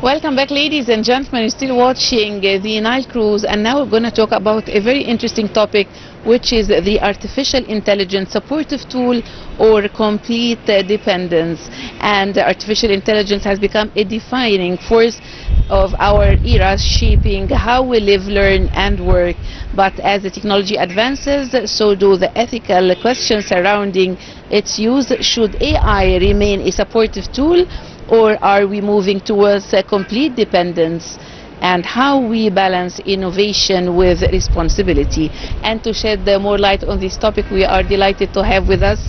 Welcome back, ladies and gentlemen. You're still watching the Nile cruise, and now we're going to talk about a very interesting topic, which is the artificial intelligence supportive tool or complete dependence. And artificial intelligence has become a defining force of our era, shaping how we live, learn and work. But as the technology advances, so do the ethical questions surrounding its use. Should AI remain a supportive tool, or are we moving towards a complete dependence? And how we balance innovation with responsibility. And to shed more light on this topic, we are delighted to have with us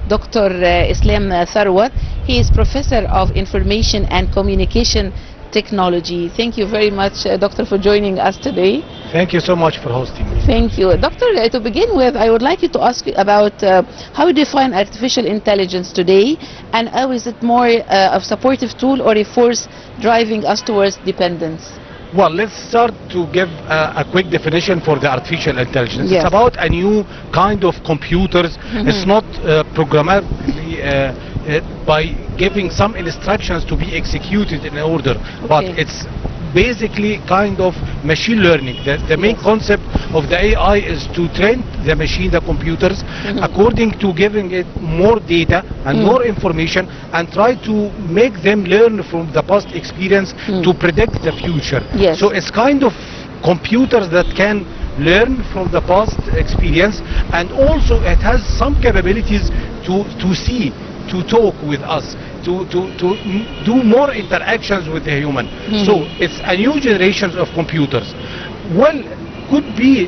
Dr. Islam Tharwat. He is Professor of Information and Communication Technology. Thank you very much, Doctor, for joining us today. Thank you so much for hosting me. Thank you. Doctor, to begin with, I would like you to ask about how you define artificial intelligence today, and how is it more a supportive tool or a force driving us towards dependence? Well, let's start to give a quick definition for the artificial intelligence. Yes. It's about a new kind of computers. It's not programmatically by giving some instructions to be executed in order, but it's basically kind of machine learning. The main concept of the AI is to train the machine, the computers, according to giving it more data and more information, and try to make them learn from the past experience to predict the future. So it's kind of computers that can learn from the past experience, and also it has some capabilities to see, to talk with us, to do more interactions with the human. So it's a new generation of computers. Well, could be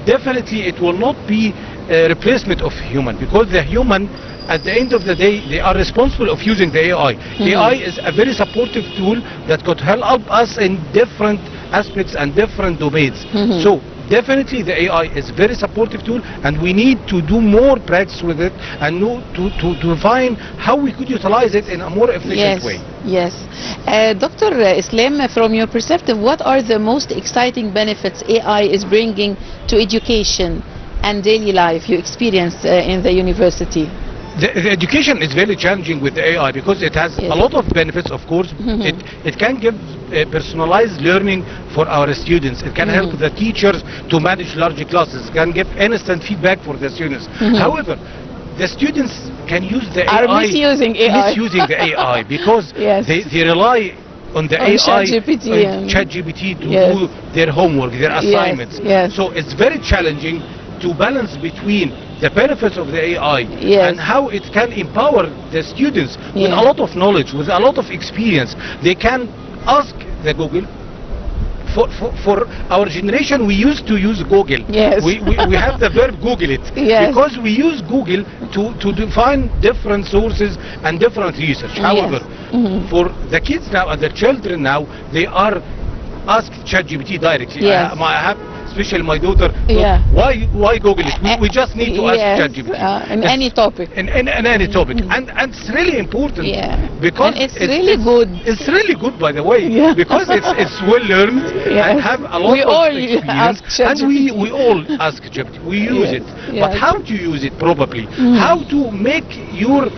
definitely it will not be a replacement of human, because the human, at the end of the day, they are responsible of using the AI. AI is a very supportive tool that could help us in different aspects and different domains. So definitely the AI is a very supportive tool, and we need to do more practice with it and to find how we could utilize it in a more efficient way. Yes. Dr. Islam, from your perspective, what are the most exciting benefits AI is bringing to education and daily life you experience in the university? The education is very challenging with the AI, because it has a lot of benefits, of course. It can give personalized learning for our students. It can help the teachers to manage large classes. It can give instant feedback for the students. However, the students can use the AI, misusing the AI because they rely on the AI, ChatGPT to do their homework, their assignments. So it's very challenging to balance between the benefits of the AI and how it can empower the students with a lot of knowledge, with a lot of experience. They can ask the Google. For our generation, we used to use Google. We have the verb Google it, because we use Google to define different sources and different research. However, for the kids now and the children now, they are asked ChatGPT directly. I have especially my daughter, why Google it? We just need to ask ChatGPT. In any topic. In any topic. And it's really important. Because and it's really good. It's really good, by the way, because it's well learned and have a lot of experience. And we all ask ChatGPT. We use it. But how to use it properly? How to make your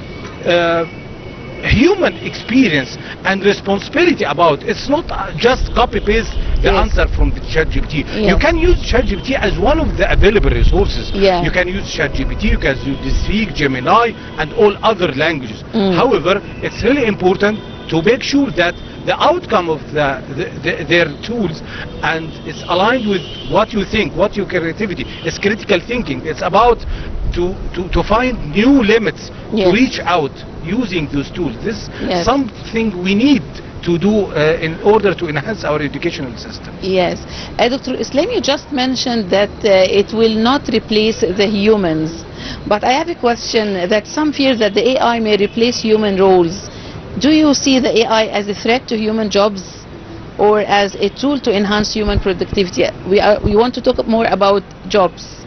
human experience and responsibility about it's not just copy paste the answer from the ChatGPT. You can use ChatGPT as one of the available resources. You can use ChatGPT, you can use DeepSeek, Gemini, and all other languages. However, it's really important to make sure that the outcome of their tools and it's aligned with what you think, what your creativity. It's critical thinking. It's about to find new limits, to reach out using those tools. This is something we need to do in order to enhance our educational system. Dr. Islam, you just mentioned that it will not replace the humans, but I have a question that some fear that the AI may replace human roles. Do you see the AI as a threat to human jobs, or as a tool to enhance human productivity? We want to talk more about jobs.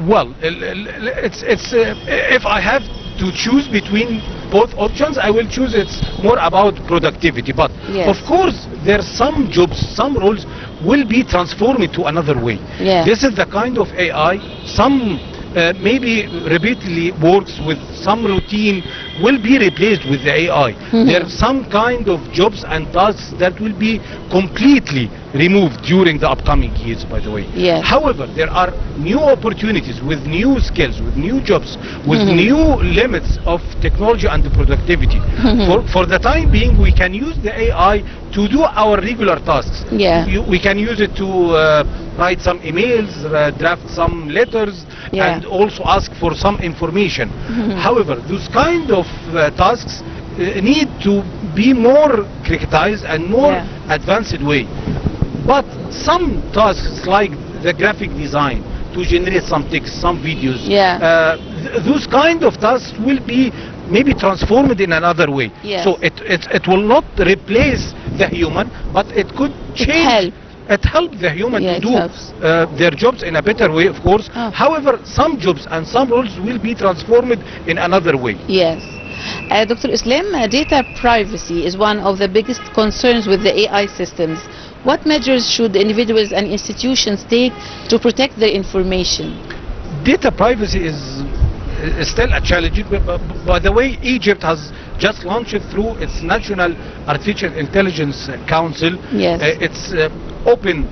Well, if I have to choose between both options, I will choose it's more about productivity. But of course, there are some jobs, some roles will be transformed to another way. This is the kind of AI, some maybe repeatedly works with some routine will be replaced with the AI. There are some kind of jobs and tasks that will be completely removed during the upcoming years, by the way. Yes. However, there are new opportunities with new skills, with new jobs, with new limits of technology and productivity. For the time being, we can use the AI to do our regular tasks. Yeah. We can use it to write some emails, draft some letters, Yeah. and also ask for some information. However, those kind of tasks need to be more criticized and more advanced way. But some tasks like the graphic design, to generate some text, some videos, those kind of tasks will be maybe transformed in another way. Yes. So it will not replace the human, but it could change. It helps the human to do their jobs in a better way, of course. However, some jobs and some roles will be transformed in another way. Yes. Dr. Islam, data privacy is one of the biggest concerns with the AI systems. What measures should individuals and institutions take to protect their information? Data privacy is still a challenge. By the way, Egypt has just launched through its National Artificial Intelligence Council. Yes. It's open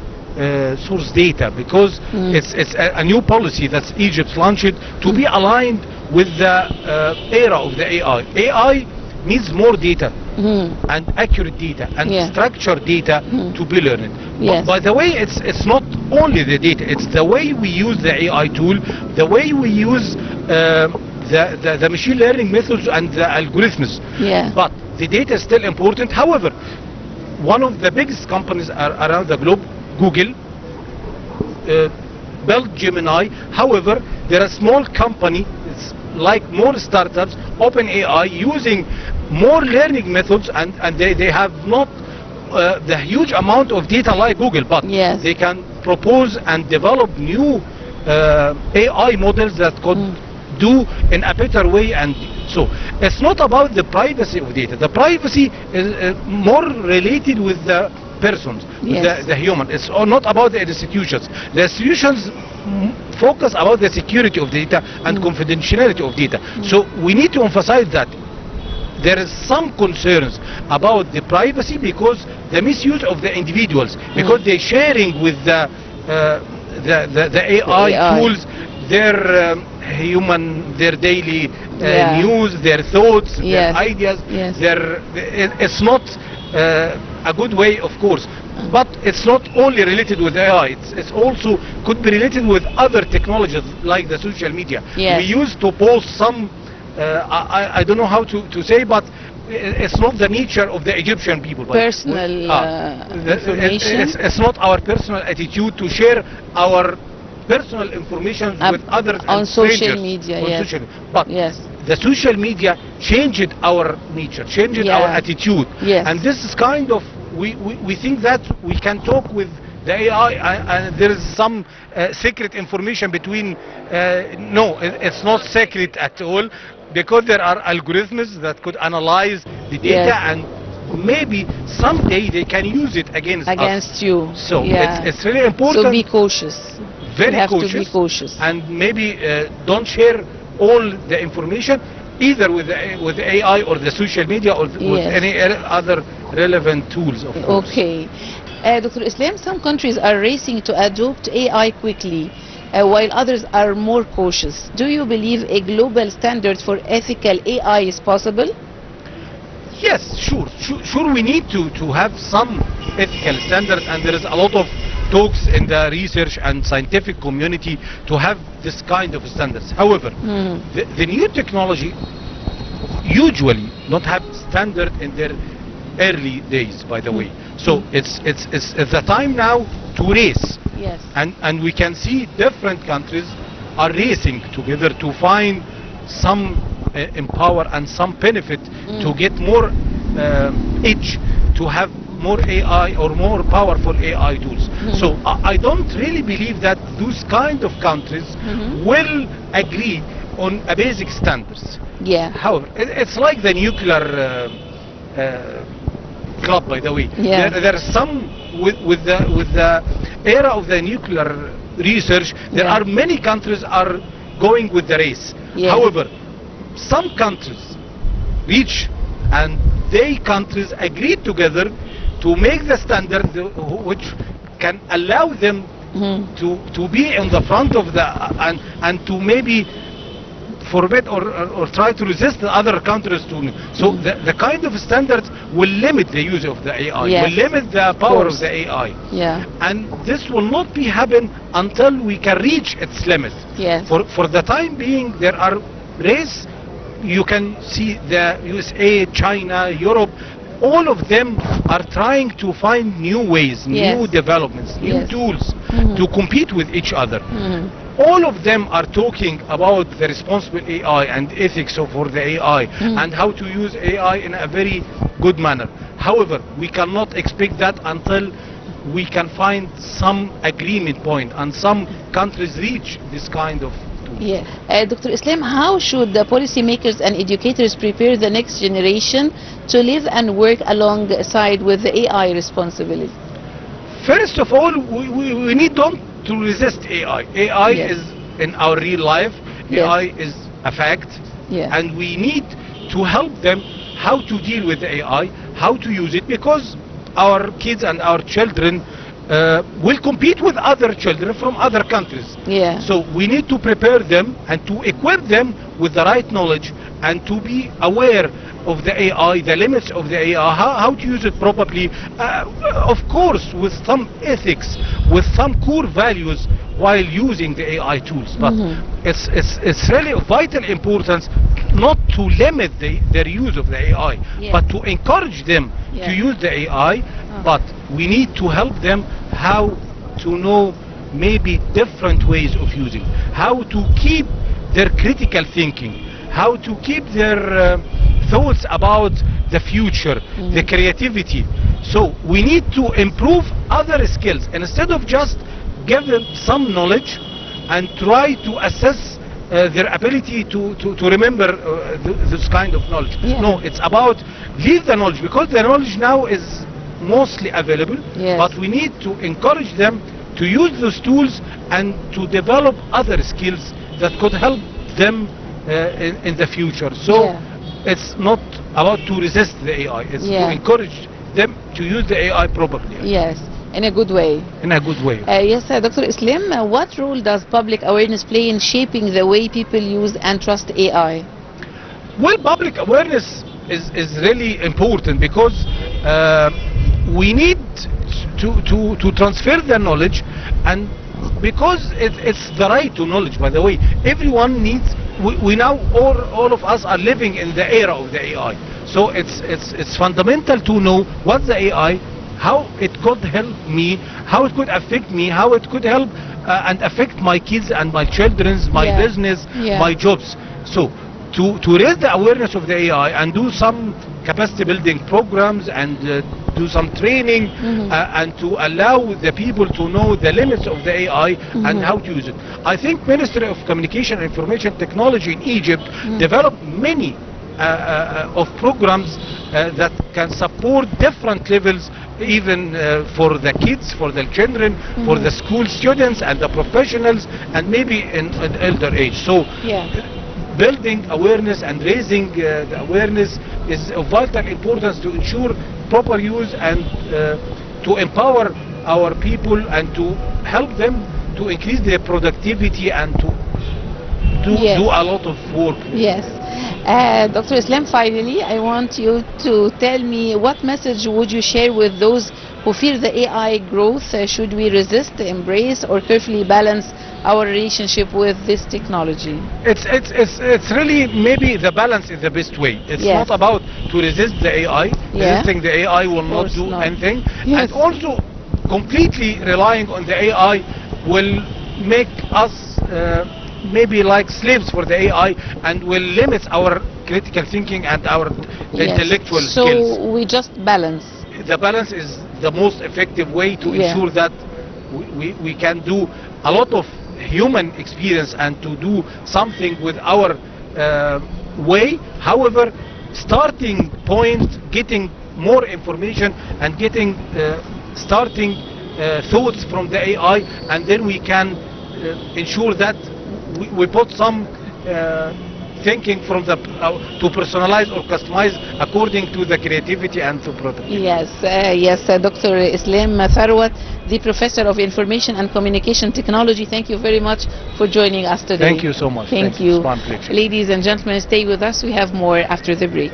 source data, because it's a new policy that Egypt launched to be aligned with the era of the AI. AI needs more data and accurate data and structured data to be learned. Yes. By the way, it's not only the data, it's the way we use the AI tool, the way we use the machine learning methods and the algorithms. Yeah. But the data is still important. However, one of the biggest companies around the globe, Google, built Gemini. However, there are small company, it's like more startups, OpenAI, using more learning methods, and they have not the huge amount of data like Google, but they can propose and develop new AI models that could do in a better way. And so it's not about the privacy of data. The privacy is more related with the persons, the human. It's not about the institutions. The institutions focus about the security of data and confidentiality of data. So we need to emphasize that there is some concerns about the privacy, because the misuse of the individuals, because they're sharing with the AI tools their their daily news, their thoughts, their ideas. It's not a good way, of course. But it's not only related with AI, it's also could be related with other technologies like the social media. We used to post some, I don't know how to say, but it's not the nature of the Egyptian people. Personal information. It's not our personal attitude to share our personal information with others on social media. But the social media changed our nature, changed our attitude, and this is kind of, we think that we can talk with the AI and there is some secret information between. No, it's not secret at all, because there are algorithms that could analyze the data and maybe someday they can use it against you. So it's really important. So be cautious. Very cautious. To be cautious. And maybe don't share all the information either with the AI or the social media or with any other relevant tools, of course. Okay. Dr. Islam, some countries are racing to adopt AI quickly, while others are more cautious. Do you believe a global standard for ethical AI is possible? Yes, sure. We need to have some ethical standards, and there is a lot of talks in the research and scientific community to have this kind of standards. However, the new technology usually not have standard in their early days, by the way. So it's the time now to race. Yes. And we can see different countries are racing together to find some empower and some benefit to get more edge, to have more AI or more powerful AI tools. So I don't really believe that those kind of countries will agree on a basic standards. However, it's like the nuclear club, by the way. There are some with the era of the nuclear research. There are many countries are going with the race. However, some countries reach, and they countries agreed together to make the standard which can allow them to be in the front of the and to maybe forbid or try to resist the other countries to. So the kind of standards will limit the use of the AI, Yes, will limit the power of the AI. Yeah. And this will not be happen until we can reach its limits. Yes. For the time being, there are race. You can see the USA, China, Europe. All of them are trying to find new ways, Yes. new developments, new Yes. tools to compete with each other. Mhm. All of them are talking about the responsible AI and ethics for the AI and how to use AI in a very good manner. However, we cannot expect that until we can find some agreement point and some countries reach this kind of tool. Yeah. Dr. Islam, how should the policymakers and educators prepare the next generation to live and work alongside with the AI responsibility? First of all, we need not to resist AI. AI Yes. is in our real life. Yes. AI is a fact. Yeah. And we need to help them how to deal with the AI, how to use it, because our kids and our children will compete with other children from other countries. Yeah. So we need to prepare them and to equip them with the right knowledge and to be aware of the AI, the limits of the AI, how to use it properly, of course with some ethics, with some core values while using the AI tools. But it's really of vital importance not to limit their use of the AI, Yeah. but to encourage them Yeah. to use the AI, but we need to help them how to know maybe different ways of using, how to keep their critical thinking, how to keep their thoughts about the future, the creativity. So we need to improve other skills instead of just give them some knowledge and try to assess their ability to remember this kind of knowledge. Yeah. No, it's about leave the knowledge, because the knowledge now is mostly available, Yes. but we need to encourage them to use those tools and to develop other skills that could help them in the future. So Yeah. it's not about to resist the AI, it's Yeah. to encourage them to use the AI properly, Yes, in a good way. in a good way. Yes, Dr. Islam, what role does public awareness play in shaping the way people use and trust AI? Well, public awareness is really important, because we need to transfer the knowledge, and because it's the right to knowledge, by the way. Everyone needs, we now all of us are living in the era of the AI, so it's fundamental to know what the AI, how it could help me, how it could affect me, how it could help and affect my kids and my children's, my Yeah. business, Yeah. my jobs. So to raise the awareness of the AI and do some capacity building programs and do some training and to allow the people to know the limits of the AI and how to use it. I think Ministry of Communication and Information Technology in Egypt developed many of programs that can support different levels, even for the kids, for the children, for the school students and the professionals, and maybe in elder age. So Yeah. building awareness and raising the awareness is of vital importance to ensure proper use and to empower our people and to help them to increase their productivity and to Yes. do a lot of work. Yes. Dr. Islam, finally, I want you to tell me what message would you share with those who fear the AI growth? Should we resist, embrace, or carefully balance our relationship with this technology? It's really, maybe the balance is the best way. It's Yes. not about to resist the AI. Yeah. Resisting the AI will not course do not. anything. Yes. And also completely relying on the AI will make us maybe like slaves for the AI and will limit our critical thinking and our intellectual so skills. we just balance. The balance is the most effective way to Yeah. ensure that we can do a lot of human experience and to do something with our way. However, starting point, getting more information and getting starting thoughts from the AI, and then we can ensure that we put some thinking from the to personalize or customize according to the creativity and to product. Yes, Dr. Islam Tharwat, the Professor of Information and Communication Technology. Thank you very much for joining us today. Thank you so much. Thank you. It's my pleasure. Ladies and gentlemen, stay with us. We have more after the break.